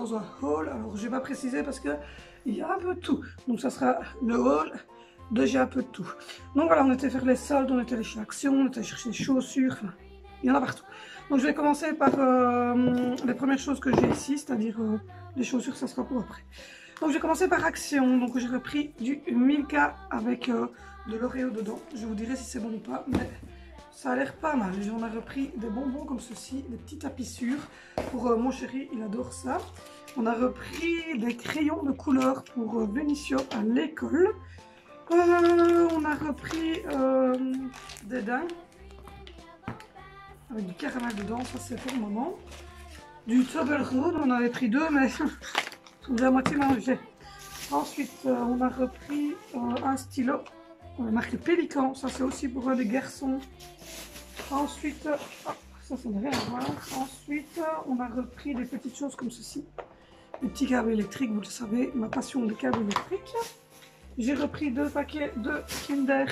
dans un haul. Alors je vais pas préciser parce que il y a un peu de tout. Donc ça sera le haul de j'ai un peu de tout. Donc voilà, on était faire les soldes, on était allé chez Action, on était chercher des chaussures, enfin, il y en a partout. Donc je vais commencer par les premières choses que j'ai ici, c'est-à-dire les chaussures, ça sera pour après. Donc je vais commencer par Action. Donc j'ai repris du Milka avec de l'Oreo dedans. Je vous dirai si c'est bon ou pas, mais ça a l'air pas mal. On a repris des bonbons comme ceci, des petites tapissures pour mon chéri, il adore ça. On a repris des crayons de couleur pour Vénicio à l'école. On a repris des dingues avec du caramel dedans, ça c'est pour le moment. Du Toblerone, on en avait pris deux, mais on a à moitié mangé. Ensuite, on a repris un stylo marqué Pélican, ça c'est aussi pour un des garçons. Ensuite, ça n'a rien à voir. Ensuite, on a repris des petites choses comme ceci. Des petits câbles électriques, vous le savez, ma passion des câbles électriques. J'ai repris 2 paquets de Kinder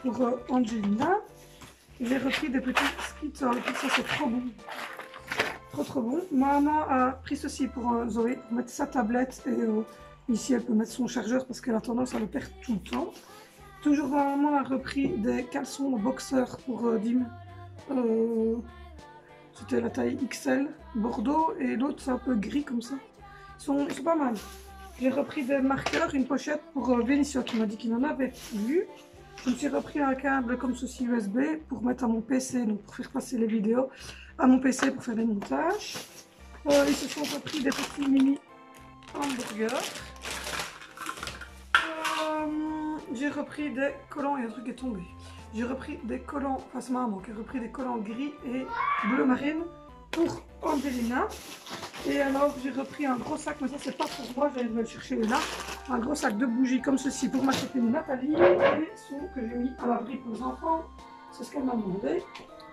pour Angelina. J'ai repris des petits Skittles, ça c'est trop bon. Trop bon. Maman a pris ceci pour Zoé, pour mettre sa tablette et ici elle peut mettre son chargeur parce qu'elle a tendance à le perdre tout le temps. Toujours maman a repris des caleçons boxers pour Dim. C'était la taille XL Bordeaux et l'autre c'est un peu gris comme ça. Ils sont pas mal. J'ai repris des marqueurs, une pochette pour Vénicio qui m'a dit qu'il en avait plus. Je me suis repris un câble comme ceci USB pour mettre à mon PC, donc pour faire passer les vidéos à mon PC pour faire des montages. Ils se sont repris des petits mini hamburgers. J'ai repris des collants et un truc est tombé. J'ai repris des collants, enfin c'est maman qui a repris des collants gris et bleu marine pour Angelina. Et alors j'ai repris un gros sac, mais ça c'est pas pour moi, je vais le chercher là. Un gros sac de bougies comme ceci pour ma copine Nathalie et son que j'ai mis à l'abri pour les enfants. C'est ce qu'elle m'a demandé.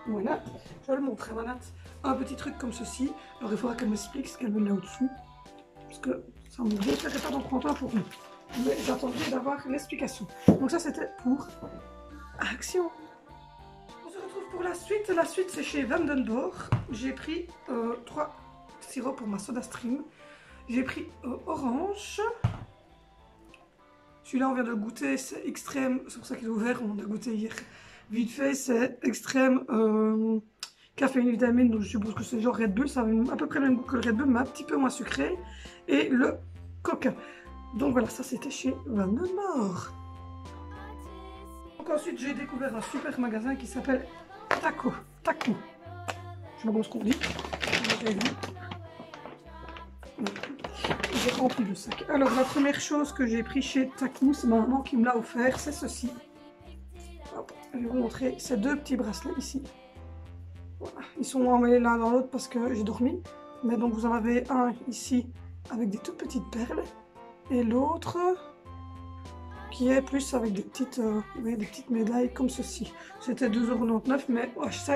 Voilà, je vais le montrer à Manat. Un petit truc comme ceci. Alors il faudra qu'elle m'explique ce qu'elle veut là au-dessous. Parce que ça ne me déplairait pas d'en prendre un pour nous. Mais j'attendrai d'avoir l'explication. Donc ça c'était pour Action. On se retrouve pour la suite. La suite c'est chez Vandenborg. J'ai pris 3 sirops pour ma soda stream. J'ai pris orange. Celui-là on vient de le goûter, c'est extrême. C'est pour ça qu'il est ouvert, on a goûté hier. Vite fait, c'est extrême caféine vitamine, donc je suppose que c'est genre Red Bull, ça a à peu près le même goût que le Red Bull, mais un petit peu moins sucré. Et le Coca. Donc voilà, ça c'était chez Vandenborg. Donc ensuite j'ai découvert un super magasin qui s'appelle Taco. Je sais pas ce qu'on dit. J'ai rempli le sac. Alors la première chose que j'ai pris chez Taco, c'est ma maman qui me l'a offert, c'est ceci. Hop, je vais vous montrer ces 2 petits bracelets ici. Voilà. Ils sont emmêlés l'un dans l'autre parce que j'ai dormi. Mais donc vous en avez un ici avec des toutes petites perles. Et l'autre qui est plus avec des petites médailles comme ceci. C'était 2,99 €, mais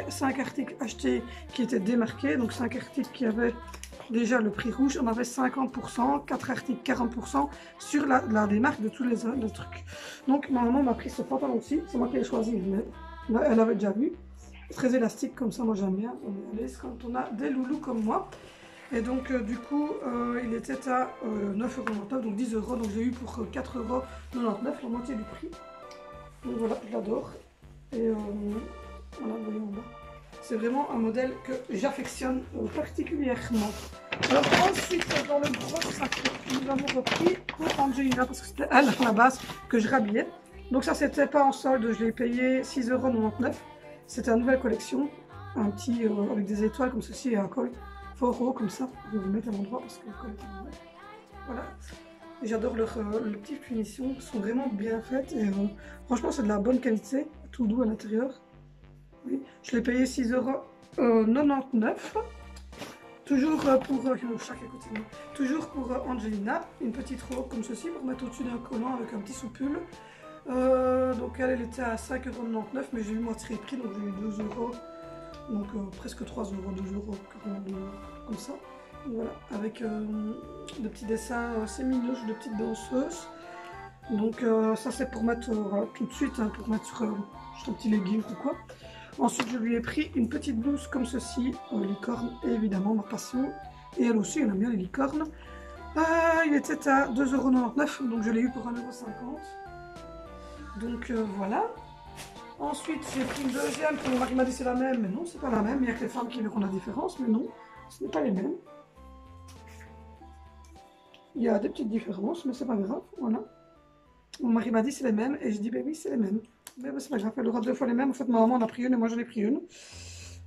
5 articles achetés qui étaient démarqués. Donc 5 articles qui avaient déjà le prix rouge. On avait 50%, 4 articles 40% sur la démarque de tous les trucs. Donc ma maman m'a pris ce pantalon aussi. C'est moi qui l'ai choisi, mais elle avait déjà vu. Très élastique comme ça, moi j'aime bien. On est à l'aise quand on a des loulous comme moi. Et donc du coup il était à 9,99 €, donc 10 €, donc j'ai eu pour 4,99 €, la moitié du prix. Donc voilà, je l'adore. Et voilà, vous voyez en bas. C'est vraiment un modèle que j'affectionne particulièrement. Alors ensuite, dans le gros sac, nous avons repris pour Angelina, parce que c'était elle à la base que je rhabillais. Donc ça c'était pas en solde, je l'ai payé 6,99 €. C'était une nouvelle collection, un petit avec des étoiles comme ceci et un col. Fort haut comme ça, je vais vous le mettre à l'endroit parce que le col est mauvais. Voilà, j'adore leurs petites finitions, elles sont vraiment bien faites et franchement c'est de la bonne qualité, tout doux à l'intérieur. Oui, je l'ai payé 6,99 €. Toujours pour chaque côté, toujours pour Angelina, une petite robe comme ceci pour mettre au-dessus d'un collant avec un petit soupule. Donc elle était à 5,99 €, mais j'ai eu moitié prix, donc j'ai eu 2 €. Donc presque 3 €, 2,42 € comme ça. Donc, voilà, avec des petits dessins assez minouches de petites danseuses. Donc ça c'est pour mettre tout de suite, hein, pour mettre sur un petit legging ou quoi. Ensuite je lui ai pris une petite blouse comme ceci, licorne évidemment ma passion. Et elle aussi, elle aime bien les licornes. Il était à 2,99 €, donc je l'ai eu pour 1,50 €. Donc voilà. Ensuite, j'ai pris une deuxième, mon mari m'a dit c'est la même, mais non, c'est pas la même. Il n'y a que les femmes qui verront la différence, mais non, ce n'est pas les mêmes. Il y a des petites différences, mais c'est pas grave, voilà. Mon mari m'a dit c'est les mêmes, et je dis ben oui, c'est les mêmes. Mais c'est pas grave, elle aura 2 fois les mêmes. En fait, ma maman en a pris une et moi j'en ai pris une.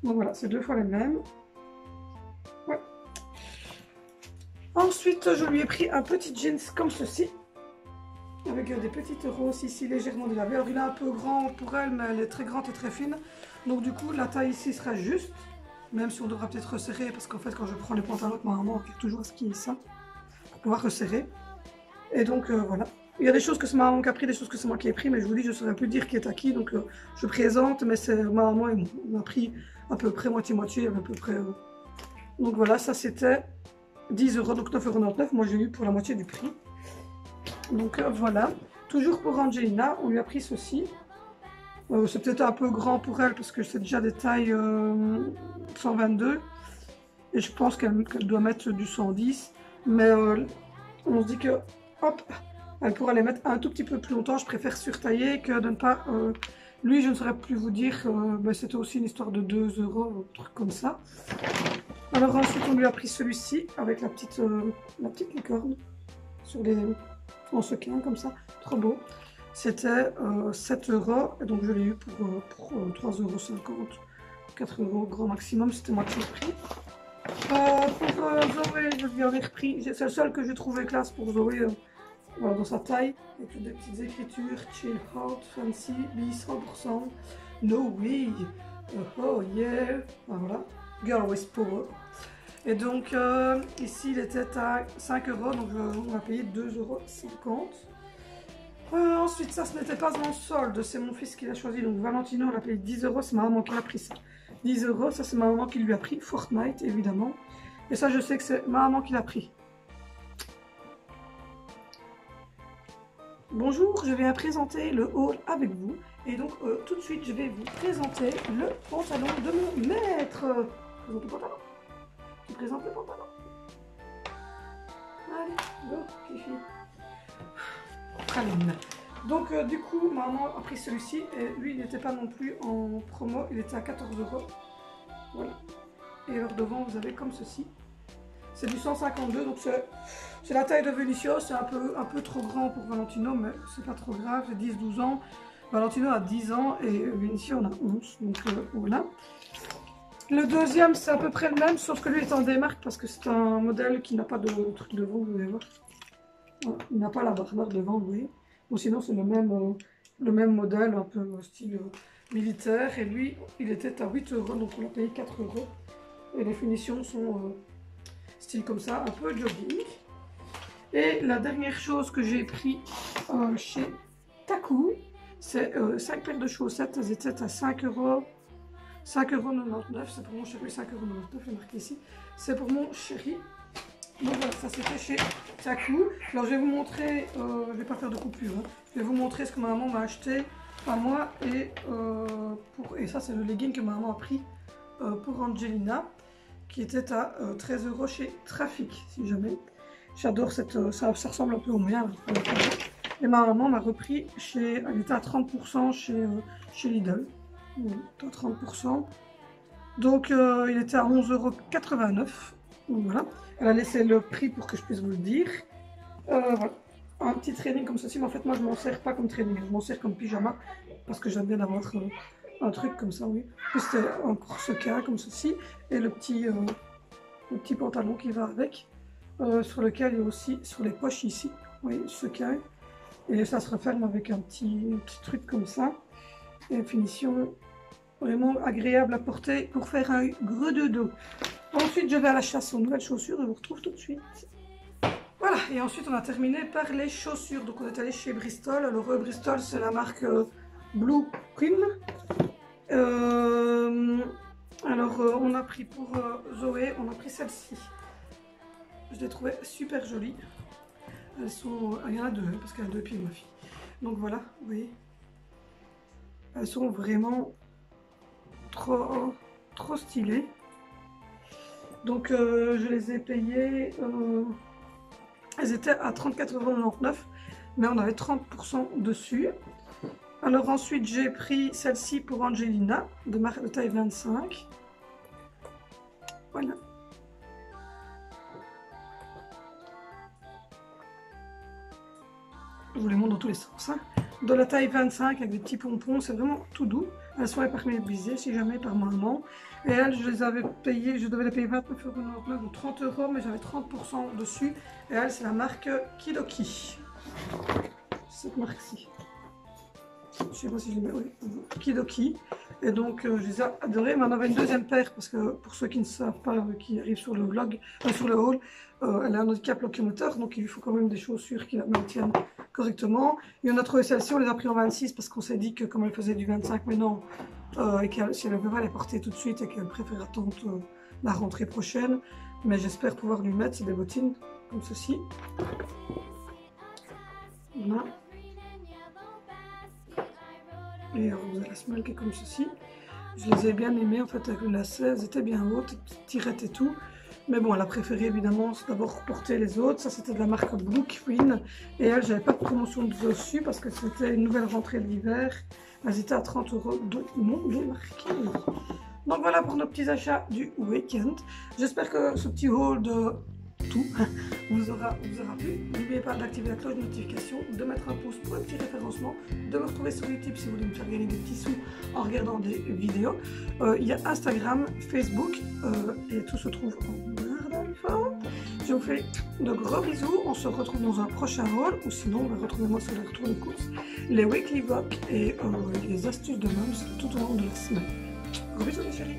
Donc voilà, c'est 2 fois les mêmes. Ouais. Ensuite, je lui ai pris un petit jeans comme ceci. Avec des petites roses ici légèrement délavées. Alors il est un peu grand pour elle, mais elle est très grande et très fine. Donc du coup, la taille ici sera juste. Même si on devra peut-être resserrer, parce qu'en fait, quand je prends les pantalons, ma maman a toujours à ce qui est ça. Pour pouvoir resserrer. Et donc voilà. Il y a des choses que c'est ma maman qui a pris, des choses que c'est moi qui ai pris, mais je vous dis, je ne saurais plus dire qui est à qui. Donc je présente, mais c'est ma maman et moi. On a pris à peu près moitié-moitié, à peu près. Donc voilà, ça c'était 10 €, donc 9,99 €. Moi j'ai eu pour la moitié du prix. Donc voilà. Toujours pour Angelina, on lui a pris ceci. C'est peut-être un peu grand pour elle parce que c'est déjà des tailles 122. Et je pense qu'elle doit mettre du 110. Mais on se dit que, hop, elle pourra les mettre un tout petit peu plus longtemps. Je préfère surtailler que de ne pas... lui, je ne saurais plus vous dire. Ben, c'était aussi une histoire de 2 €, un truc comme ça. Alors ensuite, on lui a pris celui-ci avec la petite licorne sur les... en sequin comme ça. Trop beau. C'était 7 €. Et donc, je l'ai eu pour 3,50 €. 4 € grand maximum. C'était moi qui l'ai pris. Pour Zoé, je lui en ai repris. C'est le seul que j'ai trouvé classe pour Zoé. Voilà, dans sa taille, avec toutes des petites écritures, chill out, fancy, be 100%, no way, oh yeah, voilà, girl with power. Et donc ici il était à 5 €, donc on va payer 2,50 €. Ensuite ça, ce n'était pas en solde, c'est mon fils qui l'a choisi, donc Valentino on a payé 10 €, c'est ma maman qui l'a pris ça. 10 €, ça c'est ma maman qui lui a pris, Fortnite évidemment, et ça je sais que c'est ma maman qui l'a pris. Bonjour, je viens présenter le haul avec vous et donc tout de suite je vais vous présenter le pantalon de mon maître. Présente le pantalon. Tu présentes le pantalon. Allez, go, Fifi. Praline. Donc du coup, maman a pris celui-ci et lui il n'était pas non plus en promo, il était à 14 €. Voilà. Et alors devant vous avez comme ceci. C'est du 152, donc c'est la taille de Vinicio, c'est un peu trop grand pour Valentino, mais c'est pas trop grave, j'ai 10-12 ans. Valentino a 10 ans et Vinicio en a 11, donc voilà. Le deuxième, c'est à peu près le même, sauf que lui est en démarque parce que c'est un modèle qui n'a pas de truc devant, vous allez voir. Voilà, il n'a pas la barre devant, vous voyez. Ou sinon, c'est le même modèle, un peu style militaire, et lui, il était à 8 €, donc on l'a payé 4 €. Et les finitions sont... style comme ça, un peu jogging. Et la dernière chose que j'ai pris chez Taku, c'est 5 paires de chaussettes. Elles étaient à 5 €, 5,99 €. C'est pour mon chéri, 5,99 €, il est marqué ici. C'est pour mon chéri. Donc voilà, ça c'était chez Taku. Alors je vais vous montrer, je vais pas faire de coupure, hein. Je vais vous montrer ce que ma maman m'a acheté à moi. Et ça c'est le legging que ma maman a pris pour Angelina, qui était à 13 € chez Trafic, si jamais. J'adore cette... ça ressemble un peu au mien. Et ma maman m'a repris chez... Elle était à 30% chez Lidl. À 30%. Donc il était à 11,89 €. Donc voilà. Elle a laissé le prix pour que je puisse vous le dire. Voilà. Un petit training comme ceci. Mais en fait, moi, je m'en sers pas comme training. Je m'en sers comme pyjama. Parce que j'aime bien avoir... un truc comme ça, oui. C'était encore ce cas comme ceci. Et le petit pantalon qui va avec. Sur lequel il y a aussi, sur les poches ici, oui, ce cas. Et ça se referme avec un petit truc comme ça. Et une finition vraiment agréable à porter pour faire un gros dodo. Ensuite, je vais à la chasse aux nouvelles chaussures. Je vous retrouve tout de suite. Voilà, et ensuite on a terminé par les chaussures. Donc on est allé chez Bristol. Alors Bristol, c'est la marque Blue Queen. Alors on a pris pour Zoé, on a pris celle-ci. Je les trouvais super jolies. Elles sont... il y en a deux, parce qu'elle a 2 pieds, ma fille. Donc voilà, vous voyez. Elles sont vraiment trop stylées. Donc je les ai payées, elles étaient à 34,99 €, mais on avait 30% dessus. Alors ensuite j'ai pris celle-ci pour Angelina, de taille 25. Voilà. Je vous les montre dans tous les sens. Hein. De la taille 25 avec des petits pompons, c'est vraiment tout doux. Elles sont éparpillées si jamais par maman. Et elles, je les avais payées, je devais les payer 29,99 € ou 30 €, mais j'avais 30% dessus. Et elles, c'est la marque Kidoki. Cette marque-ci. Je sais pas si je les mets, oui. Kidoki. Et donc, je les ai adorées. Mais on avait une deuxième paire, parce que pour ceux qui ne savent pas, qui arrivent sur le vlog, sur le haul, elle a un handicap locomoteur, donc il lui faut quand même des chaussures qui la maintiennent correctement. Et on a trouvé celle-ci, on les a pris en 26 parce qu'on s'est dit que comme elle faisait du 25 maintenant, et que si elle ne veut pas les porter tout de suite et qu'elle préfère attendre la rentrée prochaine. Mais j'espère pouvoir lui mettre, c'est des bottines comme ceci. Voilà. Et vous avez la semelle qui est comme ceci. Je les ai bien aimées en fait avec le lacet, elles étaient bien hautes, tirettes et tout. Mais bon, elle a préféré évidemment d'abord porter les autres. Ça c'était de la marque Blue Queen. Et elle, j'avais pas de promotion dessus parce que c'était une nouvelle rentrée de l'hiver. Elles étaient à 30 €, donc non, j'ai marqué. Donc voilà pour nos petits achats du week-end. J'espère que ce petit haul de tout vous aura plu. N'oubliez pas d'activer la cloche de notification, de mettre un pouce pour un petit référencement, de me retrouver sur YouTube si vous voulez me faire gagner des petits sous en regardant des vidéos. Il y a Instagram, Facebook et tout se trouve en barre d'infos. Je vous fais de gros bisous. On se retrouve dans un prochain haul ou sinon retrouvez-moi sur les retours de course, les weekly vlogs et les astuces de mums tout au long de la semaine. Gros bisous les chéris.